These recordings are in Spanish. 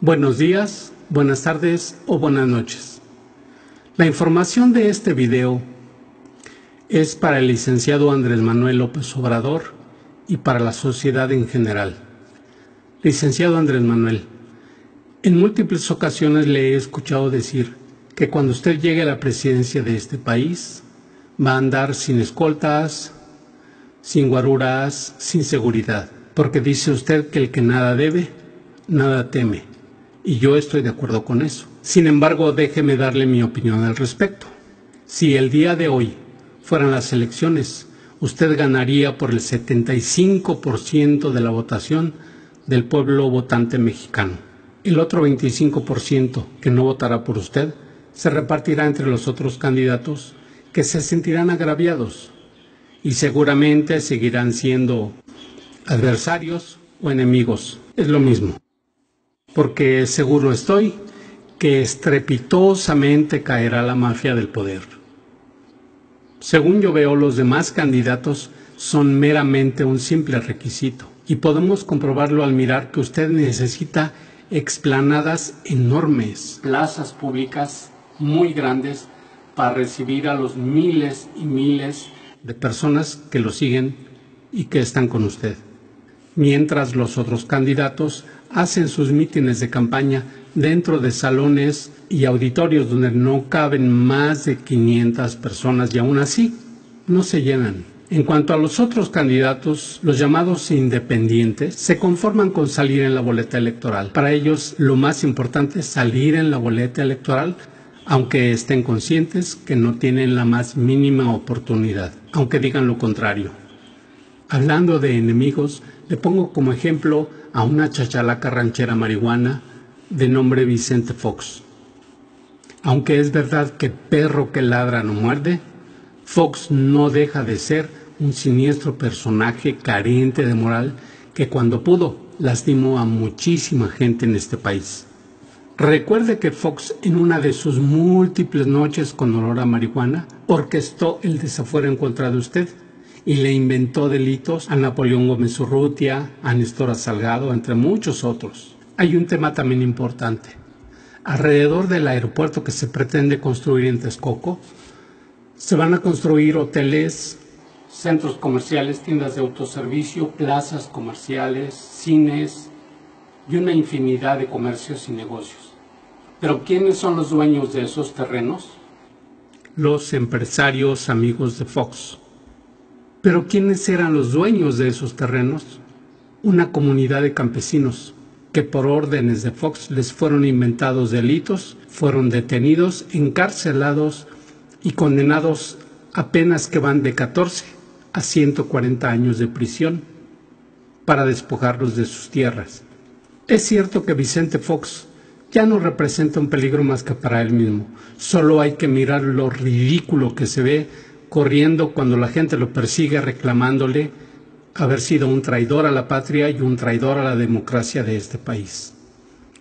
Buenos días, buenas tardes o buenas noches. La información de este video es para el licenciado Andrés Manuel López Obrador y para la sociedad en general. Licenciado Andrés Manuel, en múltiples ocasiones le he escuchado decir que cuando usted llegue a la presidencia de este país va a andar sin escoltas, sin guaruras, sin seguridad, porque dice usted que el que nada debe, nada teme. Y yo estoy de acuerdo con eso. Sin embargo, déjeme darle mi opinión al respecto. Si el día de hoy fueran las elecciones, usted ganaría por el 75% de la votación del pueblo votante mexicano. El otro 25% que no votará por usted se repartirá entre los otros candidatos que se sentirán agraviados y seguramente seguirán siendo adversarios o enemigos. Es lo mismo. Porque seguro estoy que estrepitosamente caerá la mafia del poder. Según yo veo, los demás candidatos son meramente un simple requisito, y podemos comprobarlo al mirar que usted necesita explanadas enormes, plazas públicas muy grandes para recibir a los miles y miles de personas que lo siguen y que están con usted. Mientras los otros candidatos hacen sus mítines de campaña dentro de salones y auditorios donde no caben más de 500 personas y aún así no se llenan. En cuanto a los otros candidatos, los llamados independientes, se conforman con salir en la boleta electoral. Para ellos lo más importante es salir en la boleta electoral, aunque estén conscientes que no tienen la más mínima oportunidad, aunque digan lo contrario. Hablando de enemigos, le pongo como ejemplo a una chachalaca ranchera marihuana de nombre Vicente Fox. Aunque es verdad que perro que ladra no muerde, Fox no deja de ser un siniestro personaje carente de moral que cuando pudo lastimó a muchísima gente en este país. Recuerde que Fox, en una de sus múltiples noches con olor a marihuana, orquestó el desafuero en contra de usted y le inventó delitos a Napoleón Gómez Urrutia, a Néstor Salgado, entre muchos otros. Hay un tema también importante. Alrededor del aeropuerto que se pretende construir en Texcoco, se van a construir hoteles, centros comerciales, tiendas de autoservicio, plazas comerciales, cines y una infinidad de comercios y negocios. ¿Pero quiénes son los dueños de esos terrenos? Los empresarios amigos de Fox. ¿Pero quiénes eran los dueños de esos terrenos? Una comunidad de campesinos que por órdenes de Fox les fueron inventados delitos, fueron detenidos, encarcelados y condenados a penas que van de 14 a 140 años de prisión para despojarlos de sus tierras. Es cierto que Vicente Fox ya no representa un peligro más que para él mismo. Solo hay que mirar lo ridículo que se ve corriendo cuando la gente lo persigue reclamándole haber sido un traidor a la patria y un traidor a la democracia de este país.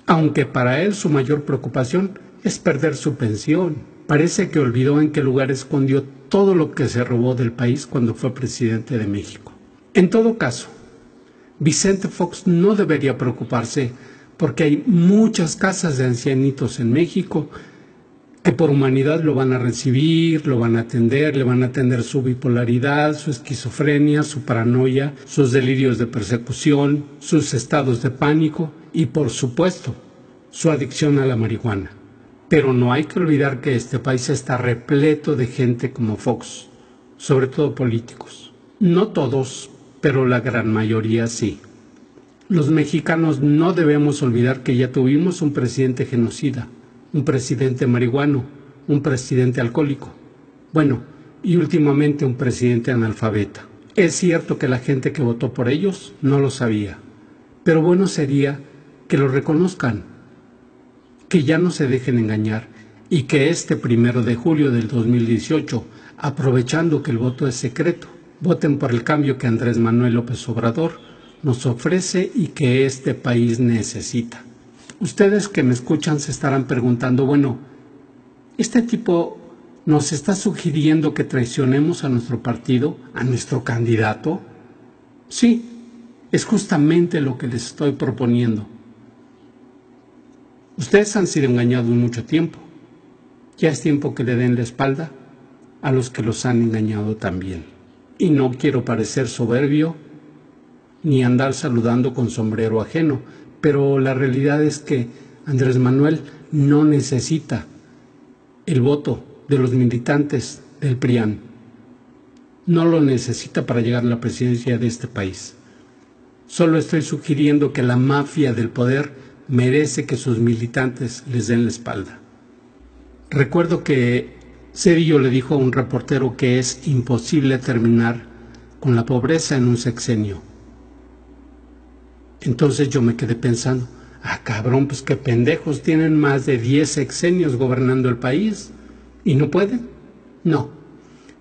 Aunque para él su mayor preocupación es perder su pensión. Parece que olvidó en qué lugar escondió todo lo que se robó del país cuando fue presidente de México. En todo caso, Vicente Fox no debería preocuparse porque hay muchas casas de ancianitos en México que por humanidad lo van a recibir, lo van a atender, le van a atender su bipolaridad, su esquizofrenia, su paranoia, sus delirios de persecución, sus estados de pánico y, por supuesto, su adicción a la marihuana. Pero no hay que olvidar que este país está repleto de gente como Fox, sobre todo políticos. No todos, pero la gran mayoría sí. Los mexicanos no debemos olvidar que ya tuvimos un presidente genocida, un presidente marihuano, un presidente alcohólico, bueno, y últimamente un presidente analfabeta. Es cierto que la gente que votó por ellos no lo sabía, pero bueno sería que lo reconozcan, que ya no se dejen engañar y que este 1 de julio del 2018, aprovechando que el voto es secreto, voten por el cambio que Andrés Manuel López Obrador nos ofrece y que este país necesita. Ustedes que me escuchan se estarán preguntando, bueno, ¿este tipo nos está sugiriendo que traicionemos a nuestro partido, a nuestro candidato? Sí, es justamente lo que les estoy proponiendo. Ustedes han sido engañados mucho tiempo. Ya es tiempo que le den la espalda a los que los han engañado también. Y no quiero parecer soberbio ni andar saludando con sombrero ajeno, pero la realidad es que Andrés Manuel no necesita el voto de los militantes del PRIAN. No lo necesita para llegar a la presidencia de este país. Solo estoy sugiriendo que la mafia del poder merece que sus militantes les den la espalda. Recuerdo que Zedillo le dijo a un reportero que es imposible terminar con la pobreza en un sexenio. Entonces yo me quedé pensando, cabrón, pues qué pendejos, tienen más de 10 sexenios gobernando el país y no pueden. No,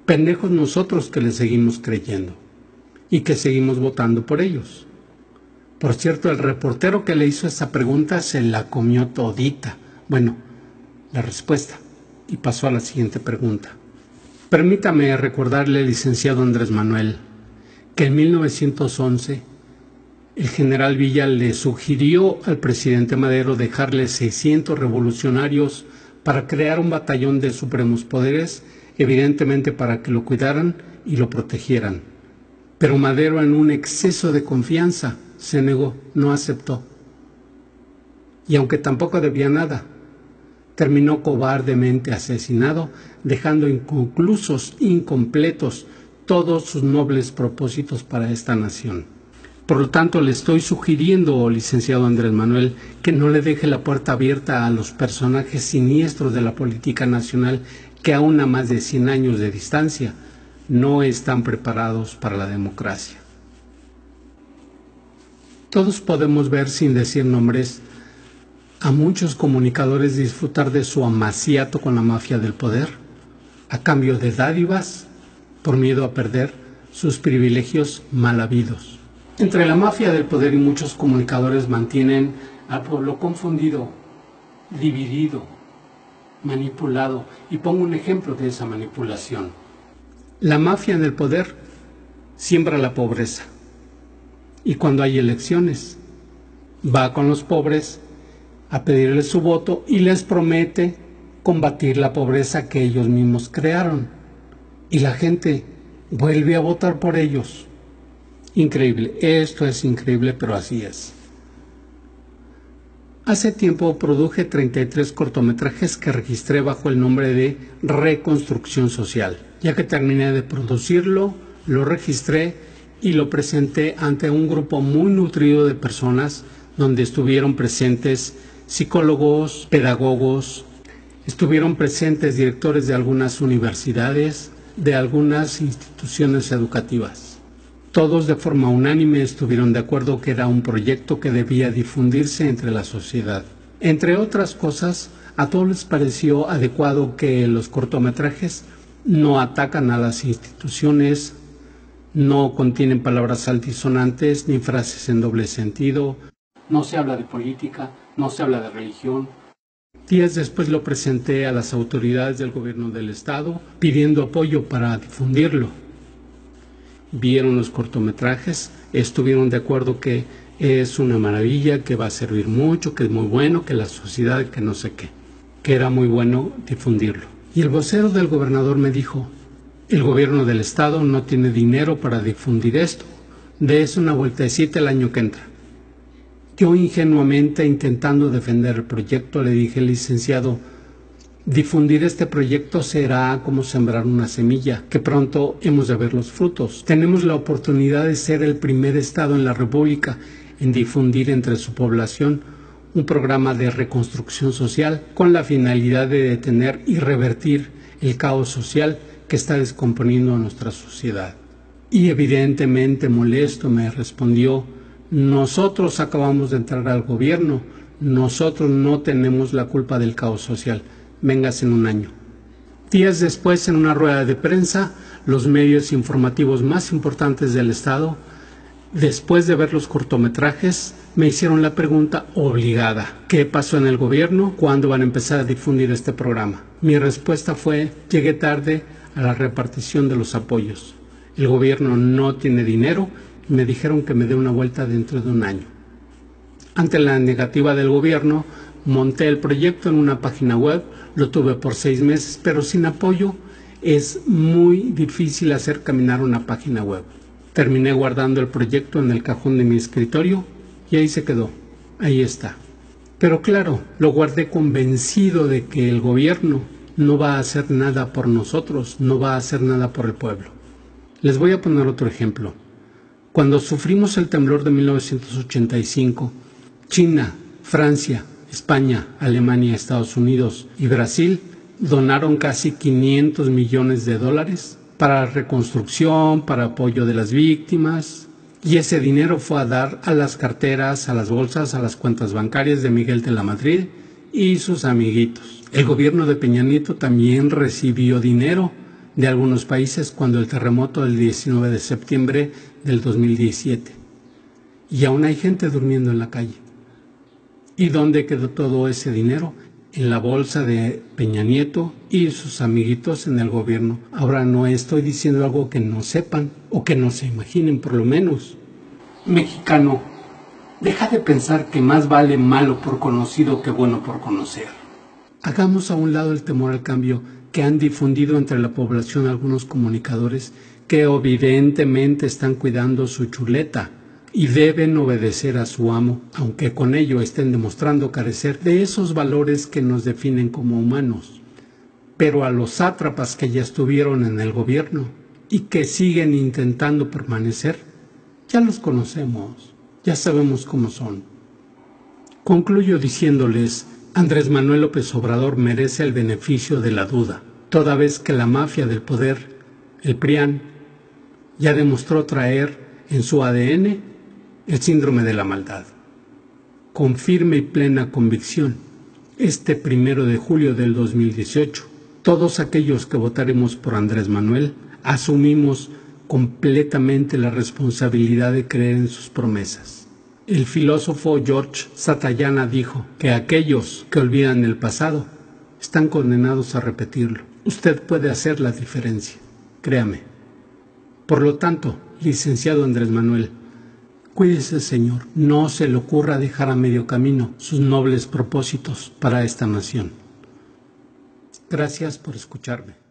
pendejos nosotros que les seguimos creyendo y que seguimos votando por ellos. Por cierto, el reportero que le hizo esa pregunta se la comió todita. Bueno, la respuesta, y pasó a la siguiente pregunta. Permítame recordarle, licenciado Andrés Manuel, que en 1911 el general Villa le sugirió al presidente Madero dejarle 600 revolucionarios para crear un batallón de supremos poderes, evidentemente para que lo cuidaran y lo protegieran. Pero Madero, en un exceso de confianza, se negó, no aceptó. Y aunque tampoco debía nada, terminó cobardemente asesinado, dejando inconclusos, incompletos, todos sus nobles propósitos para esta nación. Por lo tanto, le estoy sugiriendo, licenciado Andrés Manuel, que no le deje la puerta abierta a los personajes siniestros de la política nacional que aún a más de 100 años de distancia no están preparados para la democracia. Todos podemos ver, sin decir nombres, a muchos comunicadores disfrutar de su amaciato con la mafia del poder, a cambio de dádivas, por miedo a perder sus privilegios mal habidos. Entre la mafia del poder y muchos comunicadores mantienen al pueblo confundido, dividido, manipulado. Y pongo un ejemplo de esa manipulación. La mafia en el poder siembra la pobreza. Y cuando hay elecciones, va con los pobres a pedirles su voto y les promete combatir la pobreza que ellos mismos crearon. Y la gente vuelve a votar por ellos. Increíble, esto es increíble, pero así es. Hace tiempo produje 33 cortometrajes que registré bajo el nombre de Reconstrucción Social. Ya que terminé de producirlo, lo registré y lo presenté ante un grupo muy nutrido de personas donde estuvieron presentes psicólogos, pedagogos, estuvieron presentes directores de algunas universidades, de algunas instituciones educativas. Todos de forma unánime estuvieron de acuerdo que era un proyecto que debía difundirse entre la sociedad. Entre otras cosas, a todos les pareció adecuado que los cortometrajes no atacan a las instituciones, no contienen palabras altisonantes ni frases en doble sentido, no se habla de política, no se habla de religión. Días después lo presenté a las autoridades del gobierno del estado pidiendo apoyo para difundirlo. Vieron los cortometrajes, estuvieron de acuerdo que es una maravilla, que va a servir mucho, que es muy bueno, que la sociedad, que no sé qué, que era muy bueno difundirlo. Y el vocero del gobernador me dijo, el gobierno del estado no tiene dinero para difundir esto, dése una vueltecita el año que entra. Yo ingenuamente, intentando defender el proyecto, le dije, licenciado, difundir este proyecto será como sembrar una semilla, que pronto hemos de ver los frutos. Tenemos la oportunidad de ser el primer estado en la República en difundir entre su población un programa de reconstrucción social con la finalidad de detener y revertir el caos social que está descomponiendo a nuestra sociedad. Y evidentemente molesto me respondió, nosotros acabamos de entrar al gobierno, nosotros no tenemos la culpa del caos social, véngase en un año. Días después, en una rueda de prensa, los medios informativos más importantes del estado, después de ver los cortometrajes, me hicieron la pregunta obligada, ¿qué pasó en el gobierno? ¿Cuándo van a empezar a difundir este programa? Mi respuesta fue, llegué tarde a la repartición de los apoyos. El gobierno no tiene dinero y me dijeron que me dé una vuelta dentro de un año. Ante la negativa del gobierno, Monté el proyecto en una página web, lo tuve por 6 meses, pero sin apoyo es muy difícil hacer caminar una página web. Terminé guardando el proyecto en el cajón de mi escritorio y ahí se quedó, ahí está. Pero claro, lo guardé convencido de que el gobierno no va a hacer nada por nosotros, no va a hacer nada por el pueblo. Les voy a poner otro ejemplo. Cuando sufrimos el temblor de 1985, China, Francia, España, Alemania, Estados Unidos y Brasil donaron casi $500 millones para la reconstrucción, para apoyo de las víctimas, y ese dinero fue a dar a las carteras, a las bolsas, a las cuentas bancarias de Miguel de la Madrid y sus amiguitos. El gobierno de Peña Nieto también recibió dinero de algunos países cuando el terremoto del 19 de septiembre del 2017. Y aún hay gente durmiendo en la calle. ¿Y dónde quedó todo ese dinero? En la bolsa de Peña Nieto y sus amiguitos en el gobierno. Ahora no estoy diciendo algo que no sepan o que no se imaginen por lo menos. Mexicano, deja de pensar que más vale malo por conocido que bueno por conocer. Hagamos a un lado el temor al cambio que han difundido entre la población algunos comunicadores que evidentemente están cuidando su chuleta y deben obedecer a su amo, aunque con ello estén demostrando carecer de esos valores que nos definen como humanos. Pero a los sátrapas que ya estuvieron en el gobierno y que siguen intentando permanecer, ya los conocemos, ya sabemos cómo son. Concluyo diciéndoles, Andrés Manuel López Obrador merece el beneficio de la duda, toda vez que la mafia del poder, el PRIAN, ya demostró traer en su ADN el síndrome de la maldad. Con firme y plena convicción, este 1 de julio del 2018, todos aquellos que votaremos por Andrés Manuel asumimos completamente la responsabilidad de creer en sus promesas. El filósofo George Santayana dijo que aquellos que olvidan el pasado están condenados a repetirlo. Usted puede hacer la diferencia, créame. Por lo tanto, licenciado Andrés Manuel, cuídese, señor, no se le ocurra dejar a medio camino sus nobles propósitos para esta nación. Gracias por escucharme.